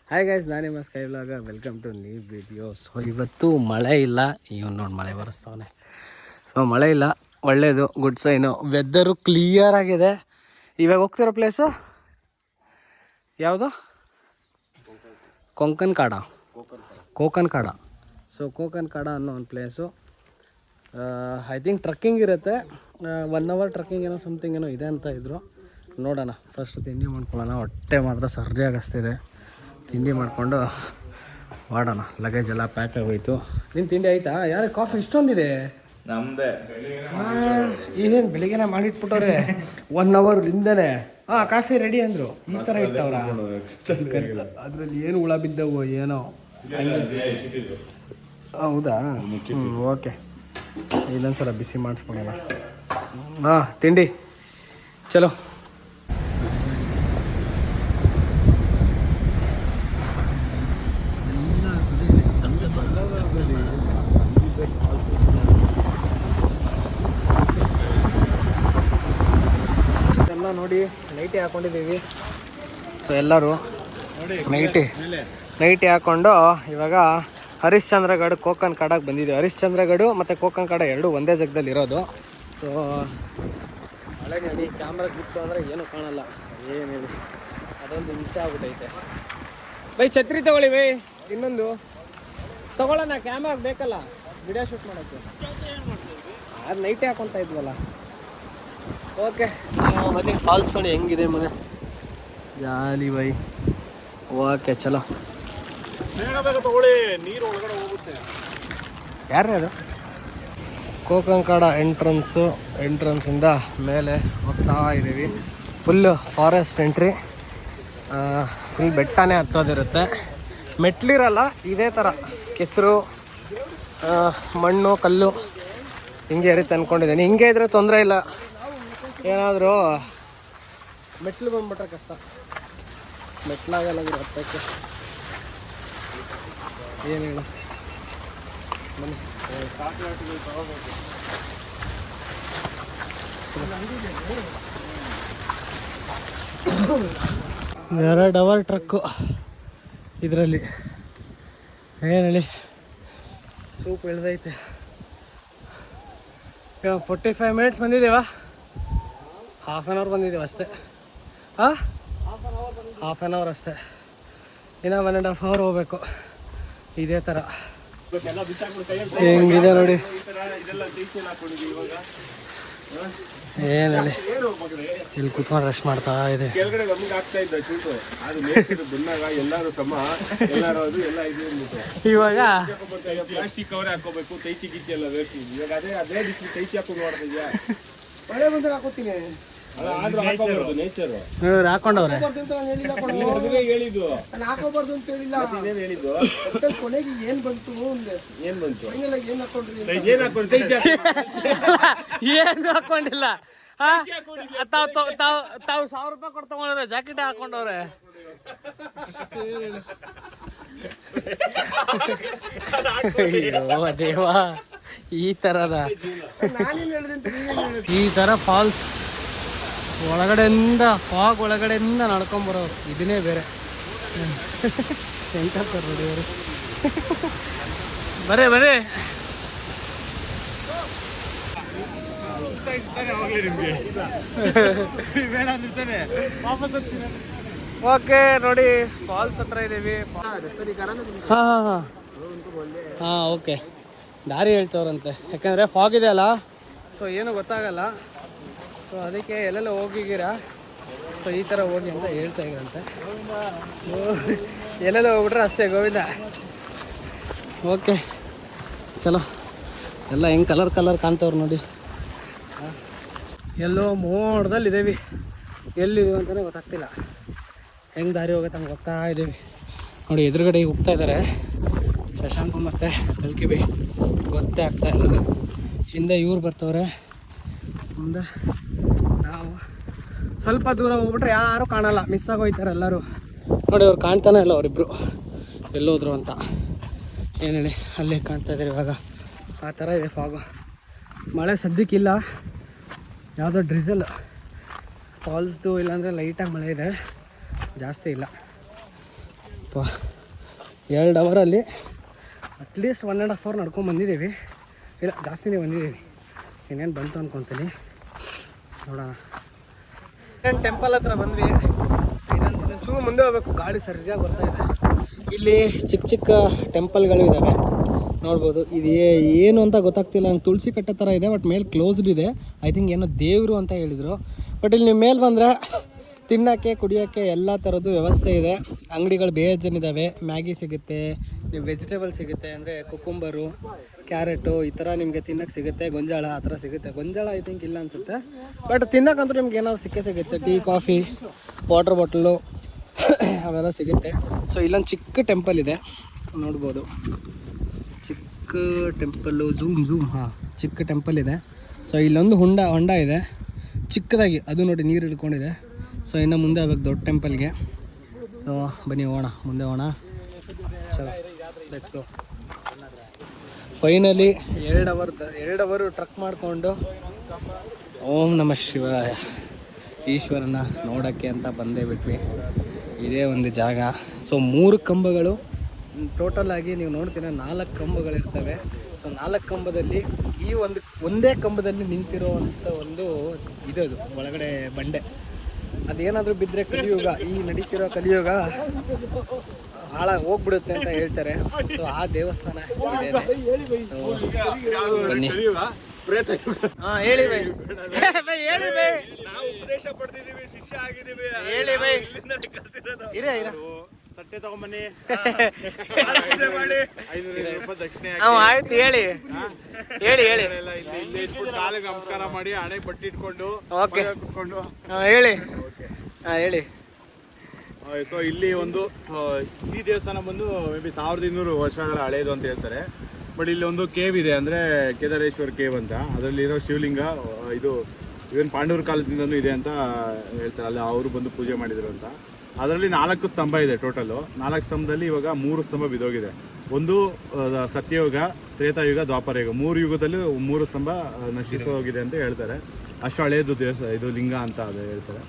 Hi guys, ನಾನು ನಿಮ್ಮ sky vlog. Welcome to new video. So ಇವತ್ತು ಮಳೆ ಇಲ್ಲ, ಇವನು ನೋಡಿ ಮಳೆ ಬರೆಸ್ತವನೆ. ಸೊ ಮಳೆ ಇಲ್ಲ, ಒಳ್ಳೆಯದು, ಗುಡ್ ಸೈನು. ವೆದರು ಕ್ಲಿಯರ್ ಆಗಿದೆ. ಇವಾಗ ಹೋಗ್ತಿರೋ ಪ್ಲೇಸು ಯಾವುದು? ಕೊಂಕನ್ ಕಾಡ. ಸೊ ಕೋಕನ್ ಕಾಡ ಅನ್ನೋ ಒಂದು ಪ್ಲೇಸು. ಐ ಥಿಂಕ್ ಟ್ರಕ್ಕಿಂಗ್ ಇರುತ್ತೆ, 1 hour ಟ್ರಕ್ಕಿಂಗ್ ಏನೋ ಸಮಥಿಂಗ್ ಏನೋ ಇದೆ ಅಂತ ಇದ್ರು. ನೋಡೋಣ. ಫಸ್ಟ್ ತಿಂಡಿ ಮಾಡ್ಕೊಳ್ಳೋಣ. ಹೊಟ್ಟೆ ಮಾತ್ರ ಸರ್ದಿಯಾಗಿ ಹಸ್ತಿದೆ. ತಿಂಡಿ ಮಾಡಿಕೊಂಡು ಮಾಡೋಣ. ಲಗೇಜ್ ಎಲ್ಲ ಪ್ಯಾಕ್ ಆಗೋಯ್ತು. ನಿನ್ನ ತಿಂಡಿ ಆಯಿತಾ? ಯಾರು ಕಾಫಿ ಇಷ್ಟೊಂದಿದೆ? ನಮ್ದೇ. ಇದೇನು ಬೆಳಿಗ್ಗೆನೇ ಮಾಡಿಟ್ಬಿಟ್ಟವ್ರೆ 1 hour ಹಿಂದೆನೇ. ಕಾಫಿ ರೆಡಿ ಅಂದರು. ಈ ಥರ ಇಟ್ಟವ್ರ? ಅದರಲ್ಲಿ ಏನು ಹುಳ ಬಿದ್ದವು ಏನೋ. ಹೌದಾ? ಓಕೆ, ಇನ್ನೊಂದ್ಸಲ ಬಿಸಿ ಮಾಡಿಸ್ಕೊಳ್ಳೋಣ. ತಿಂಡಿ ಚಲೋ. ಎಲ್ಲ ನೋಡಿ, ನೈಟಿ ಹಾಕೊಂಡಿದ್ದೀವಿ. ಸೊ ಎಲ್ಲರೂ ನೈಟಿ ಹಾಕ್ಕೊಂಡು ಇವಾಗ ಹರಿಶ್ಚಂದ್ರಗಢ ಕೋಕನ್ ಕಾಡಕ್ಕೆ ಬಂದಿದ್ದೀವಿ. ಹರಿಶ್ಚಂದ್ರಗಢ ಮತ್ತು ಕೋಕನ್ ಕಾಡ ಎರಡೂ ಒಂದೇ ಜಾಗದಲ್ಲಿ ಇರೋದು. ಸೊ ಮಳೆ ನೋಡಿ ಕ್ಯಾಮ್ರಾಗೆ ಬಿತ್ತು ಅಂದರೆ ಏನೂ ಕಾಣಲ್ಲ, ಏನಿದೆ. ಅದೊಂದು ಹಿಂಸೆ ಆಗ್ಬಿಟ್ಟೈತೆ. ಬೈ ಛತ್ರಿ ತಗೊಳ್ಳಿ ಬೈ, ಇನ್ನೊಂದು ತಗೊಳ್ಳೋಣ. ಕ್ಯಾಮ್ರಾಗೆ ಬೇಕಲ್ಲ ವಿಡಿಯೋ ಶೂಟ್ ಮಾಡೋಕ್ಕೆ. ಅದು ನೈಟೇ ಹಾಕೊತಾ ಇದ್ವಲ್ಲ. ಓಕೆ, ಮತ್ತೆ ಫಾಲ್ಸ್ ನೋಡಿ ಹೆಂಗಿದೆ ಮನೆ, ಜಾಲಿ ಬೈ. ಓಕೆ ಚಲೋ. ನೀರು ಒಳಗಡೆ ಹೋಗುತ್ತೆ. ಯಾರೇ ಅದು? ಕೋಕನ್ ಕಾಡ ಎಂಟ್ರೆನ್ಸಿಂದ ಮೇಲೆ ಹೋಗ್ತಾ ಇದ್ದೀವಿ. Full forest entry. ಫುಲ್ ಬೆಟ್ಟನೇ ಹತ್ತೋದಿರುತ್ತೆ. ಮೆಟ್ಲಿರಲ್ಲ, ಇದೇ ಥರ ಕೆಸರು, ಮಣ್ಣು, ಕಲ್ಲು ಹಿಂಗೆ ಇರುತ್ತೆ ಅಂದ್ಕೊಂಡಿದ್ದೀನಿ. ಹಿಂಗೆ ಇದ್ರೆ ತೊಂದರೆ ಇಲ್ಲ. ಏನಾದರೂ ಮೆಟ್ಲು ಬಂದ್ಬಿಟ್ರೆ ಕಷ್ಟ. ಮೆಟ್ಲಾಗಲ್ಲ ಹತ್ತಕ್ಕೆ. ಏನು ಹೇಳು ಬನ್ನಿ. 2 hour ಟ್ರಕ್ಕು ಇದರಲ್ಲಿ. ಏನು ಹೇಳಿ, ಸೂಪ್ ಇಳ್ದೈತೆ. 45 minutes ಬಂದಿದ್ದೀವ. 1/2 hour ಬಂದಿದ್ದೀವಿ ಅಷ್ಟೇ. ಹಾಫ್ ಆನ್ ಅವರ್ ಅಷ್ಟೇ. ಇನ್ನು 1.5 hour ಹೋಗ್ಬೇಕು. ಇದೇ ಥರ ಹೆಂಗಿದೆ ನೋಡಿ. ಏನು ಹೇಳಿ, ಇಲ್ಲಿ ಕುತ್ಕೊಂಡು ರೆಸ್ಟ್ ಮಾಡ್ತಾ ಇದೆ. ಇವಾಗ ಪ್ಲಾಸ್ಟಿಕ್ ಕವರ್ ಹಾಕೋಬೇಕು, ತೈಚಿ ಗಿಚ್ಚಿ ಎಲ್ಲ ಬೇಕು. ಇವಾಗ ಅದೇ ತೈಚಿ ಹಾಕೊಂಡು ಮಾಡ್ತಿದ್ಯಾ? ಮಳೆ ಬಂದ್ರೆ ಹಾಕೋತೀನಿ. ಹಾಕೊಂಡವ್ರೆ ಹೇಳಿದ್ದು ಹಾಕೋಬಾರ್ದು ಅಂತ ಹೇಳಿಲ್ಲ. ಹೇಳಿದ್ದು ಕೊನೆಗೆ ಏನ್ ಬಂತು ಏನ್ ಹಾಕೊಂಡ್ರಿ? ಏನು ಹಾಕೊಂಡಿಲ್ಲ. ತಾವು 1000 ರೂಪಾಯಿ ಕೊಟ್ಟು ತಗೊಂಡ್ರೆ ಜಾಕೆಟ್ ಹಾಕೊಂಡವ್ರೆ. ಅಯ್ಯೋ ದೇವಾ, ಈ ಥರದ ಫಾಲ್ಸ್ ಒಳಗಡೆಯಿಂದ, ಫಾಗ್ ಒಳಗಡೆಯಿಂದ ನಡ್ಕೊಂಬರೋರು ಇದನ್ನೇ ಬೇರೆ. ಎಂತ ನೋಡಿ ಅವರು. ಬರ್ರಿ ಓಕೆ ನೋಡಿ, ಫಾಲ್ಸ್ ಹತ್ರ ಇದ್ದೀವಿ. ಹಾಂ ಓಕೆ, ದಾರಿ ಹೇಳ್ತವ್ರಂತೆ. ಯಾಕಂದರೆ ಫಾಗ್ ಇದೆ ಅಲ್ಲ, ಸೊ ಏನು ಗೊತ್ತಾಗಲ್ಲ. ಸೊ ಅದಕ್ಕೆ ಎಲ್ಲೆಲ್ಲ ಹೋಗಿದ್ದೀರಾ, ಸೊ ಈ ಥರ ಹೋಗಿ ಅಂತ ಹೇಳ್ತಾ ಇದ್ರಂತೆ. ಎಲ್ಲೆಲ್ಲ ಹೋಗ್ಬಿಟ್ರೆ ಅಷ್ಟೇ ಗೋವಿಂದ. ಓಕೆ ಚಲೋ. ಎಲ್ಲ ಹೆಂಗೆ ಕಲರ್ ಕಾಣ್ತವ್ರು ನೋಡಿ. ಎಲ್ಲೋ ಮೋಡದಲ್ಲಿ ಇದ್ದೀವಿ. ಎಲ್ಲಿದ್ದೀವಿ ಅಂತಲೇ ಗೊತ್ತಾಗ್ತಿಲ್ಲ. ಹೆಂಗೆ ದಾರಿ ಹೋಗುತ್ತೆ ಹಂಗೆ ಹೋಗ್ತಾ ಇದ್ದೀವಿ ನೋಡಿ. ಎದುರುಗಡೆ ಹೋಗ್ತಾ ಇದ್ದಾರೆ ಶಶಾಂಕ್ ಮತ್ತು ಕಲ್ಕಿ ಬೈ. ಗೊತ್ತೇ ಆಗ್ತಾ ಇಲ್ಲ. ಹಿಂದೆ ಇವ್ರು ಬರ್ತವ್ರೆ, ಮುಂದೆ ನಾವು. ಸ್ವಲ್ಪ ದೂರ ಹೋಗ್ಬಿಟ್ರೆ ಯಾರೂ ಕಾಣಲ್ಲ, ಮಿಸ್ ಆಗೋಯ್ತಾರೆ ಎಲ್ಲರೂ ನೋಡಿ. ಅವ್ರು ಕಾಣ್ತಾನೆ ಇಲ್ಲ, ಅವರಿಬ್ಬರು ಎಲ್ಲೋದ್ರು ಅಂತ. ಏನು ಹೇಳಿ, ಅಲ್ಲೇ ಕಾಣ್ತಾ ಇದ್ದಾರೆ ಇವಾಗ. ಆ ಥರ ಇದೆ ಫಾಗು. ಮಳೆ ಸದ್ಯಕ್ಕಿಲ್ಲ, ಯಾವುದೋ ಡ್ರಿಸಲ್ ಫಾಲ್ಸ್ದು, ಇಲ್ಲಾಂದರೆ ಲೈಟಾಗಿ ಮಳೆ ಇದೆ, ಜಾಸ್ತಿ ಇಲ್ಲ. ಯಪ್ಪ 2 ಅವರಲ್ಲಿ ಅಟ್ಲೀಸ್ಟ್ 1.5 ಅವರ್ ನಡ್ಕೊಂಡು ಬಂದಿದ್ದೀವಿ. ಇಲ್ಲ ಜಾಸ್ತಿನೇ ಬಂದಿದ್ದೀವಿ, ಇನ್ನೇನು ಬಂತು ಅಂದ್ಕೊತೀನಿ. ನೋಡೋಣ. ಇನ್ನೇನು ಟೆಂಪಲ್ ಹತ್ರ ಬಂದ್ವಿ. ಇನ್ನೊಂದು ಚೂರು ಮುಂದೆ ಹೋಗ್ಬೇಕು, ಗಾಡಿ ಸರಿಯಾಗಿ ಬರ್ತಾಯಿದೆ. ಇಲ್ಲಿ ಚಿಕ್ಕ ಚಿಕ್ಕ ಟೆಂಪಲ್ಗಳು ಇದ್ದಾವೆ ನೋಡ್ಬೋದು. ಇದು ಏನು ಅಂತ ಗೊತ್ತಾಗ್ತಿಲ್ಲ ನಂಗೆ. ತುಳಸಿ ಕಟ್ಟೆ ಥರ ಇದೆ, ಬಟ್ ಮೇಲೆ ಕ್ಲೋಸ್ಡ್ ಇದೆ. ಐ ಥಿಂಕ್ ಏನೋ ದೇವರು ಅಂತ ಹೇಳಿದರು. ಬಟ್ ಇಲ್ಲಿ ನೀವು ಮೇಲೆ ಬಂದರೆ ತಿನ್ನೋಕ್ಕೆ ಕುಡಿಯೋಕ್ಕೆ ಎಲ್ಲ ಥರದ್ದು ವ್ಯವಸ್ಥೆ ಇದೆ. ಅಂಗಡಿಗಳು ಬೇಜಾನಿದ್ದಾವೆ. ಮ್ಯಾಗಿ ಸಿಗುತ್ತೆ, ನೀವು ವೆಜಿಟೇಬಲ್ ಸಿಗುತ್ತೆ, ಅಂದರೆ ಕುಕುಂಬರು, ಕ್ಯಾರೆಟು ಈ ಥರ ನಿಮಗೆ ತಿನ್ನೋಕ್ಕೆ ಸಿಗುತ್ತೆ. ಗೊಂಜಾಳ ಆ ಥರ ಸಿಗುತ್ತೆ. ಗೊಂಜಾಳ ಐ ಥಿಂಕ್ ಇಲ್ಲ ಅನಿಸುತ್ತೆ, ಬಟ್ ತಿನ್ನೋಕ್ಕಂತೂ ನಿಮ್ಗೆ ಏನಾದ್ರು ಸಿಗುತ್ತೆ. ಟೀ, ಕಾಫಿ, ವಾಟರ್ ಬಾಟಲು ಅವೆಲ್ಲ ಸಿಗುತ್ತೆ. ಸೊ ಇಲ್ಲೊಂದು ಚಿಕ್ಕ ಟೆಂಪಲ್ ಇದೆ ನೋಡ್ಬೋದು. ಚಿಕ್ಕ ಟೆಂಪಲ್ಲು, ಝೂಮ್ ಹಾಂ, ಚಿಕ್ಕ ಟೆಂಪಲ್ ಇದೆ. ಸೊ ಇಲ್ಲೊಂದು ಹೊಂಡ ಇದೆ ಚಿಕ್ಕದಾಗಿ, ಅದು ನೋಡಿ ನೀರು ಹಿಡ್ಕೊಂಡಿದೆ. ಸೊ ಇನ್ನು ಮುಂದೆ ಹೋಗ್ಬೇಕು ದೊಡ್ಡ ಟೆಂಪಲ್ಗೆ. ಸೊ ಬನ್ನಿ ಹೋಗೋಣ, ಮುಂದೆ ಹೋಗೋಣ. ಚಲೋ ಲೆಟ್ಸ್ ಗೋ. ಫೈನಲಿ 2 ಅವರು ಟ್ರಕ್ ಮಾಡಿಕೊಂಡು ಓಂ ನಮಃ ಶಿವಾಯ ಈಶ್ವರನ ನೋಡೋಕ್ಕೆ ಅಂತ ಬಂದೇ ಬಿಟ್ವಿ. ಇದೇ ಒಂದು ಜಾಗ. ಸೊ 3 ಕಂಬಗಳು ಟೋಟಲಾಗಿ ನೀವು ನೋಡ್ತೀರ, 4 ಕಂಬಗಳಿರ್ತವೆ. ಸೊ 4 ಕಂಬದಲ್ಲಿ ಈ ಒಂದೇ ಕಂಬದಲ್ಲಿ ನಿಂತಿರೋವಂಥ ಒಂದು ಇದದು ಒಳಗಡೆ ಬಂಡೆ. ಅದೇನಾದರೂ ಬಿದ್ದರೆ ಕಲಿಯುಗ, ಈ ನಡೀತಿರೋ ಕಲಿಯುಗ ಹೋಗ್ಬಿಡುತ್ತೆ ಅಂತ ಹೇಳ್ತಾರೆ. ಸೊ ಆ ದೇವಸ್ಥಾನ ಇದೆ. ಸೊ ಬನ್ನಿ. ಹಾಂ ಹೇಳಿ ಬೈ, ಹೇಳಿ ಬೈ, ನಾವು ಉಪದೇಶ ಪಡ್ತಿದ್ದೀವಿ, ಶಿಷ್ಯ ಆಗಿದ್ದೀವಿ. ಹೇಳಿ ಬೈ, ಇರ ತಟ್ಟೆ ತಗೊಂಬನ್ನಿ ಮಾಡಿ 500 ರೂಪಾಯಿ ದಕ್ಷಿಣೆ ಆಯ್ತು. ಹೇಳಿ ಇಲ್ಲಿ ಇಟ್ಬಿಟ್ಟು ಕಾಲಿಗೆ ನಮಸ್ಕಾರ ಮಾಡಿ ಹಣೆ ಬಟ್ಟಿ ಇಟ್ಕೊಂಡು ಕುತ್ಕೊಂಡು ಹೇಳಿ. ಸೊ ಇಲ್ಲಿ ಒಂದು ಈ ದೇವಸ್ಥಾನ ಬಂದು ಮೇ ಬಿ 1200 ವರ್ಷಗಳ ಹಳೆಯದು ಅಂತ ಹೇಳ್ತಾರೆ. ಬಟ್ ಇಲ್ಲಿ ಒಂದು ಕೇವ್ ಇದೆ, ಅಂದರೆ ಕೇದಾರೇಶ್ವರ ಕೇವ್ ಅಂತ. ಅದರಲ್ಲಿರೋ ಶಿವಲಿಂಗ ಇದು ಇವನ್ ಪಾಂಡವರ ಕಾಲದಿಂದನೂ ಇದೆ ಅಂತ ಹೇಳ್ತಾರೆ. ಅಲ್ಲಿ ಅವರು ಬಂದು ಪೂಜೆ ಮಾಡಿದ್ರು ಅಂತ. ಅದರಲ್ಲಿ 4 ಸ್ತಂಭ ಇದೆ ಟೋಟಲು. 4 ಸ್ತಂಭದಲ್ಲಿ ಇವಾಗ 3 ಸ್ತಂಭ ಬಿದ್ದೋಗಿದೆ. ಒಂದು ಸತ್ಯಯುಗ, ತ್ರೇತಾಯುಗ, ದ್ವಾಪರಯುಗ, 3 ಯುಗದಲ್ಲಿ 3 ಸ್ತಂಭ ನಶಿಸೋಗಿದೆ ಅಂತ ಹೇಳ್ತಾರೆ. ಅಷ್ಟು ಹಳೆಯದು ಇದು ಲಿಂಗ ಅಂತ ಅದು ಹೇಳ್ತಾರೆ.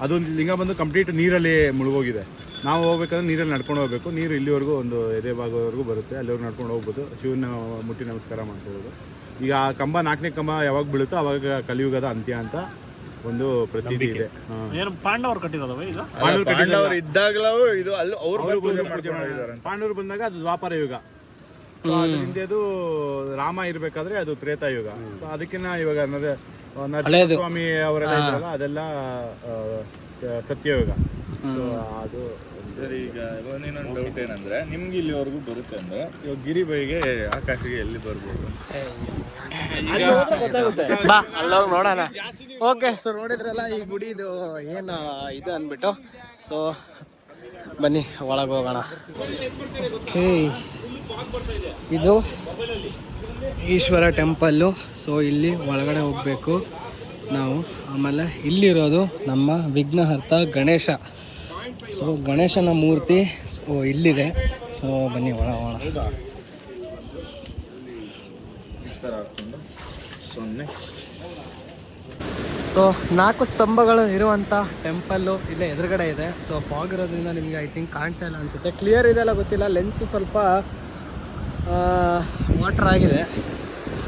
ಅದೊಂದು ಲಿಂಗ ಬಂದು ಕಂಪ್ಲೀಟ್ ನೀರಲ್ಲಿ ಮುಳುಗೋಗಿದೆ. ನಾವು ಹೋಗ್ಬೇಕಂದ್ರೆ ನೀರಲ್ಲಿ ನಡ್ಕೊಂಡು ಹೋಗ್ಬೇಕು. ನೀರು ಇಲ್ಲಿವರೆಗೂ ಒಂದು ಎದೆ ಭಾಗದವರೆಗೂ ಬರುತ್ತೆ, ಅಲ್ಲಿವರೆಗೂ ನಡ್ಕೊಂಡು ಹೋಗ್ಬೋದು. ಶಿವನ ಮುಟ್ಟಿ ನಮಸ್ಕಾರ ಮಾಡ್ಕೋಬೋದು. ಈಗ ಆ ಕಂಬ 4ನೇ ಕಂಬ ಯಾವಾಗ ಬೀಳುತ್ತೋ ಅವಾಗ ಕಲಿಯುಗದ ಅಂತ್ಯ ಅಂತ ಒಂದು ಪ್ರತೀತಿ ಇದೆ. ಪಾಂಡವರು ಕಟ್ಟಿರೋದು ಈಗ, ಪಾಂಡವರು ಇದ್ದಾಗಲೂ ಇದು ಪಾಂಡವರು ಬಂದಾಗ ಅದು ದ್ವಾಪರ ಯುಗ. ಸೊ ಅದ್ರ ಹಿಂದೆದು ರಾಮ ಇರ್ಬೇಕಾದ್ರೆ ಅದು ತ್ರೇತಾಯುಗ. ಸೊ ಅದಕ್ಕಿಂತ ಇವಾಗ ನರಸಿಂಹಸ್ವಾಮಿ ಅವರೆಲ್ಲ ಇದ್ರಲ್ಲ ಅದೆಲ್ಲ ಸತ್ಯಯುಗ. ಸೊ ಅದು ಸರಿ. ಈಗ ಇನ್ನೊಂದು ಡೌಟ್ ಏನಂದ್ರೆ, ನಿಮ್ಗೆ ಇಲ್ಲಿವರೆಗೂ ಬರುತ್ತೆ ಅಂದ್ರೆ ಇವಾಗ ಗಿರಿಬೈಗೆ ಆಕಾಶಿಗೆ ಎಲ್ಲಿ ಬರ್ಬೋದು? ಬಾ ಅಲ್ಲೋಗಿ ನೋಡೋಣ. ಓಕೆ, ಸೊ ನೋಡಿದ್ರಲ್ಲ ಈ ಗುಡಿದು ಏನು ಇದು ಅಂದ್ಬಿಟ್ಟು. ಸೊ ಬನ್ನಿ ಒಳಗೆ ಹೋಗೋಣ. ಓಕೆ, ಇದು ಈಶ್ವರ ಟೆಂಪಲ್ಲು. ಸೊ ಇಲ್ಲಿ ಒಳಗಡೆ ಹೋಗಬೇಕು ನಾವು. ಆಮೇಲೆ ಇಲ್ಲಿರೋದು ನಮ್ಮ ವಿಘ್ನಹರ್ತ ಗಣೇಶ. ಸೊ ಗಣೇಶನ ಮೂರ್ತಿ ಸೊ ಇಲ್ಲಿದೆ. ಸೊ ಬನ್ನಿ ಹೋಗೋಣ. ಸೊ 4 ಸ್ತಂಭಗಳು ಇರುವಂಥ ಟೆಂಪಲ್ಲು ಇಲ್ಲೇ ಎದುರುಗಡೆ ಇದೆ. ಸೊ ಫಾಗ್ ಇರೋದ್ರಿಂದ ನಿಮಗೆ ಐ ಥಿಂಕ್ ಕಾಣ್ತಾ ಇಲ್ಲ ಅನಿಸುತ್ತೆ. ಕ್ಲಿಯರ್ ಇದೆಲ್ಲ ಗೊತ್ತಿಲ್ಲ, ಲೆನ್ಸು ಸ್ವಲ್ಪ ವಾಟರ್ ಆಗಿದೆ.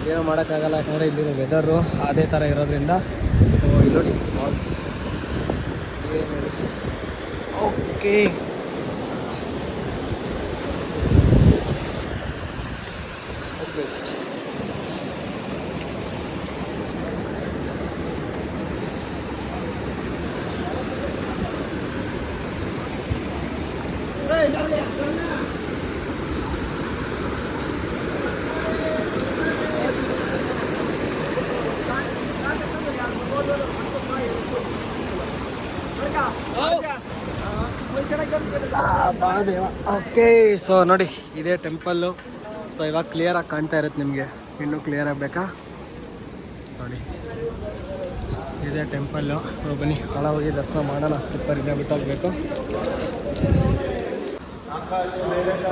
ಏನೋ ಮಾಡೋಕ್ಕಾಗಲ್ಲ, ಯಾಕಂದರೆ ಇಲ್ಲಿನ ವೆದರು ಅದೇ ಥರ ಇರೋದ್ರಿಂದ. ಸೊ ಇಲ್ಲಿ ನೋಡಿ falls. Okay, Mahadeva. Okay, so ನೋಡಿ ಇದೇ ಟೆಂಪಲ್ಲು. ಸೊ ಇವಾಗ ಕ್ಲಿಯರಾಗಿ ಕಾಣ್ತಾ ಇರುತ್ತೆ ನಿಮಗೆ. ಇನ್ನೂ ಕ್ಲಿಯರ್ ಆಗಬೇಕಾ ನೋಡಿ, ಇದೇ ಟೆಂಪಲ್ಲು. ಸೊ ಬನ್ನಿ ಒಳ ಹೋಗಿ ದರ್ಶನ ಮಾಡೋಣ. ಸ್ಲಿಪ್ಪರಿಂದ ಬಿಟ್ಟು ಹೋಗ್ಬೇಕು.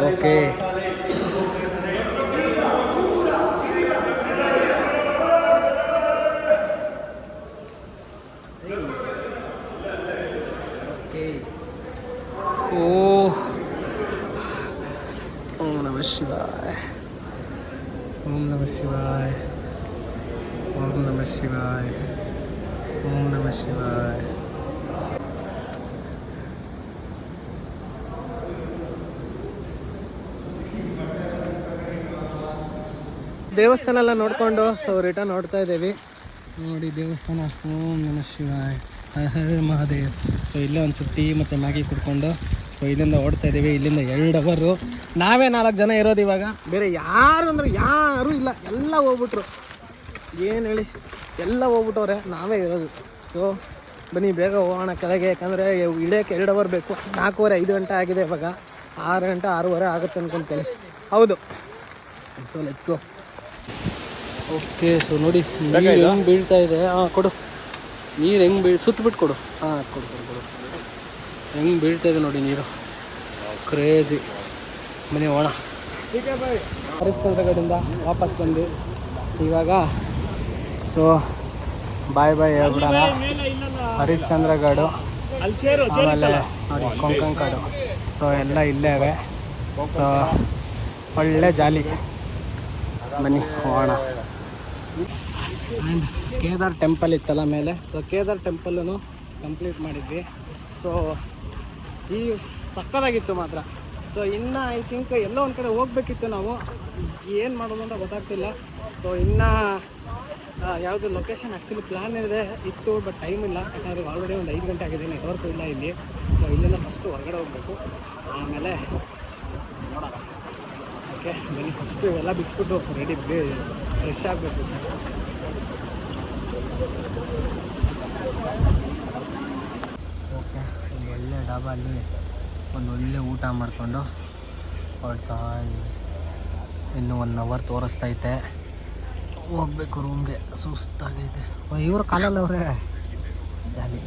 ಓಕೆ, ನಮಃ ಶಿವಾಯ. ಓಂ ನಮಃ ಶಿವಾಯ. ಓಂ ನಮಃ ಶಿವಾಯ. ಓಂ ನಮಃ ಶಿವಾಯ. ದೇವಸ್ಥಾನ ಎಲ್ಲ ನೋಡಿಕೊಂಡು ಸೊ ರಿಟರ್ನ್ ನೋಡ್ತಾ ಇದ್ದೀವಿ. ನೋಡಿ ದೇವಸ್ಥಾನ. ಓಂ ನಮಃ ಶಿವಾಯ. ಹರ ಹರ ಮಹಾದೇವ್. ಸೊ ಇಲ್ಲೇ ಒಂದು ಟೀ ಮತ್ತು ಮ್ಯಾಗಿ ಕುಡ್ಕೊಂಡು ಸೊ ಇಲ್ಲಿಂದ ಓಡ್ತಾ ಇದ್ದೀವಿ. ಇಲ್ಲಿಂದ 2 ಅವರು. ನಾವೇ 4 ಜನ ಇರೋದು ಇವಾಗ. ಬೇರೆ ಯಾರು ಅಂದರೆ ಯಾರೂ ಇಲ್ಲ, ಎಲ್ಲ ಹೋಗ್ಬಿಟ್ರು. ಏನು ಹೇಳಿ, ಎಲ್ಲ ಹೋಗ್ಬಿಟ್ಟವ್ರೆ, ನಾವೇ ಇರೋದು. ಸೊ ಬನ್ನಿ ಬೇಗ ಹೋಗೋಣ ಕೆಳಗೆ, ಯಾಕಂದರೆ ಇಳಿಯೋಕ್ಕೆ 2 ಅವರ್ ಬೇಕು. 4:15 5 ಗಂಟೆ ಆಗಿದೆ ಇವಾಗ. 6 ಗಂಟೆ 6:30 ಆಗುತ್ತೆ ಅಂದ್ಕೊಳ್ತೇನೆ. ಹೌದು. So let's go. Okay. So ನೋಡಿ ನೀರು ಹೆಂಗೆ ಬೀಳ್ತಾ ಇದೆ. ಕೊಡು ನೀರು ಹೆಂಗೆ ಸುತ್ತಬಿಟ್ಟು ಕೊಡು. ಕೊಡು. ಹೆಂಗೆ ಬೀಳ್ತಾ ಇದೆ ನೋಡಿ ನೀರು. ಕ್ರೇಜಿ. ಮನೆ ಹೋಣ. ಹರಿಶ್ಚಂದ್ರಗಢದಿಂದ ವಾಪಸ್ ಬಂದು ಇವಾಗ ಸೊ ಬಾಯ್ ಹೇಳ್ಬಿಡೋಣ. ಹರಿಶ್ಚಂದ್ರಗಢ ಆಮೇಲೆ ನೋಡಿ ಕೊಂಕಣ ಕಾಡು. ಸೊ ಎಲ್ಲ ಇಲ್ಲೇ ಇವೆ. ಸೊ ಒಳ್ಳೆ ಜಾಲಿ. ಬನ್ನಿ ಹೋಗೋಣ. ಆ್ಯಂಡ್ ಕೇದಾರ್ ಟೆಂಪಲ್ ಇತ್ತಲ್ಲ ಮೇಲೆ. ಸೊ ಕೇದಾರ್ ಟೆಂಪಲ್ಲೂ ಕಂಪ್ಲೀಟ್ ಮಾಡಿದ್ವಿ. ಸೊ ಈ ಸಕ್ಕತ್ತಾಗಿತ್ತು ಮಾತ್ರ. ಸೊ ಇನ್ನು ಐ ಥಿಂಕ್ ಎಲ್ಲೋ ಒಂದು ಕಡೆ ಹೋಗ್ಬೇಕಿತ್ತು ನಾವು. ಏನು ಮಾಡೋದು ಅಂತ ಗೊತ್ತಾಗ್ತಿಲ್ಲ. ಸೊ ಇನ್ನು ಯಾವುದು ಲೊಕೇಶನ್ ಆ್ಯಕ್ಚುಲಿ ಪ್ಲ್ಯಾನ್ ಇತ್ತು, ಬಟ್ ಟೈಮ್ ಇಲ್ಲ. ಯಾಕಂದರೆ ಆಲ್ರೆಡಿ ಒಂದು 5 ಗಂಟೆ ಆಗಿದೆ, ನೆಟ್ವರ್ಕು ಇಲ್ಲ ಇಲ್ಲಿ. ಸೊ ಇಲ್ಲಿಂದ ಫಸ್ಟು ಹೊರಗಡೆ ಹೋಗಬೇಕು, ಆಮೇಲೆ ನೋಡೋಣ. ಓಕೆ ಬನ್ನಿ. ಫಸ್ಟು ಎಲ್ಲ ಬಿಟ್ಬಿಟ್ಟು ರೆಡಿ ಫ್ರೆಶ್ ಆಗಬೇಕು. ಓಕೆ, ಇಲ್ಲಿ ಒಳ್ಳೆ ಡಾಬಲ್ಲಿ ಒಂದು ಒಳ್ಳೆ ಊಟ ಮಾಡಿಕೊಂಡು ಹೊರಡ್ತಾ ಇದ್ದೀವಿ. ಇನ್ನೂ 1 ಅವರ್ ತೋರಿಸ್ತೈತೆ. ಹೋಗ್ಬೇಕು ರೂಮ್ಗೆ. ಸುಸ್ತಾಗೈತೆ. ಇವರು ಕಾಲಲ್ಲವ್ರೆ ಜಾಲಿ.